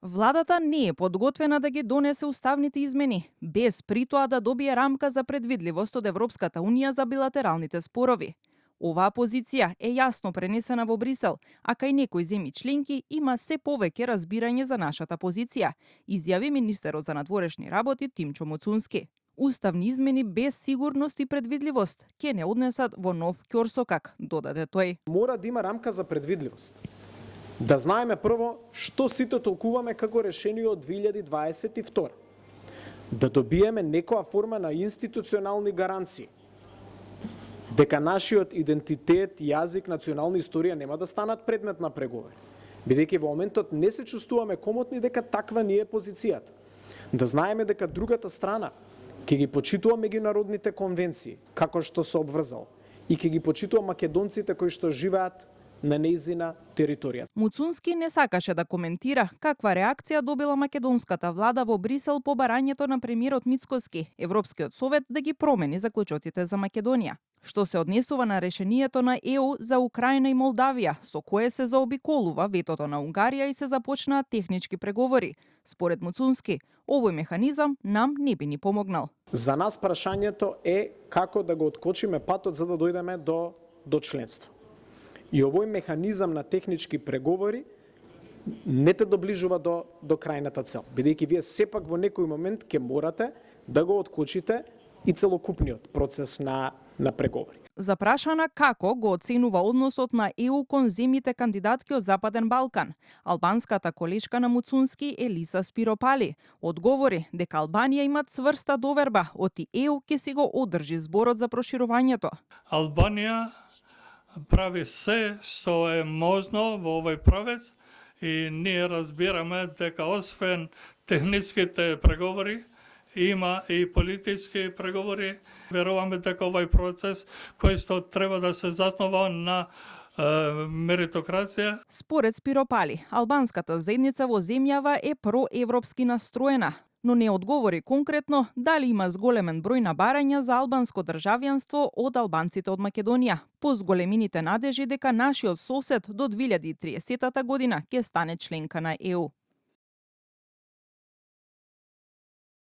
Владата не е подготвена да ги донесе уставните измени, без при тоа да добие рамка за предвидливост од Европската Унија за билатералните спорови. Оваа позиција е јасно пренесена во Брисел, а кај некои земји членки има се повеќе разбирање за нашата позиција, изјави министерот за надворешни работи Тимчо Муцунски. Уставни измени без сигурност и предвидливост ќе не однесат во нов ќорсокак, додаде тој. Мора да има рамка за предвидливост. Да знаеме прво што сите толкуваме како решение од 2022. Да добиеме некоја форма на институционални гаранции. Дека нашиот идентитет, јазик, национална историја нема да станат предмет на преговори. Бидејќи во моментот не се чувствуваме комотни дека таква ни е позицијата. Да знаеме дека другата страна ќе ги почитува меѓународните конвенции, како што се обврзал, и ќе ги почитува македонците кои што живеат на нејзина територија. Муцунски не сакаше да коментира каква реакција добила македонската влада во Брисел по барањето на премиерот Мицкоски, Европскиот совет да ги промени заклучоците за Македонија. Што се однесува на решението на ЕУ за Украина и Молдавија, со кое се заобиколува ветото на Унгарија и се започнаа технички преговори. Според Муцунски, овој механизам нам не би ни помогнал. За нас прашањето е како да го откочиме патот за да дојдеме до членство. И овој механизам на технички преговори не те доближува до крајната цел, бидејќи вие сепак во некој момент ќе морате да го откочите и целокупниот процес на преговори. Запрашана како го оценува односот на ЕУ кон земјите кандидатки од Западен Балкан, албанската колешка на Муцунски Елиса Спиропали одговори дека Албанија има цврста доверба од ЕУ ќе си го одржи зборот за проширувањето. Албанија прави се што е можно во овој правец и ние разбираме дека освен техничките преговори има и политички преговори. Веруваме дека овој процес кој што треба да се заснова на меритократија. Според Спиропали, албанската заедница во земјава е проевропски настроена, но не одговори конкретно дали има зголемен број на барања за албанско државјанство од албанците од Македонија, по зголемените надежи дека нашиот сосед до 2030 година ќе стане членка на ЕУ.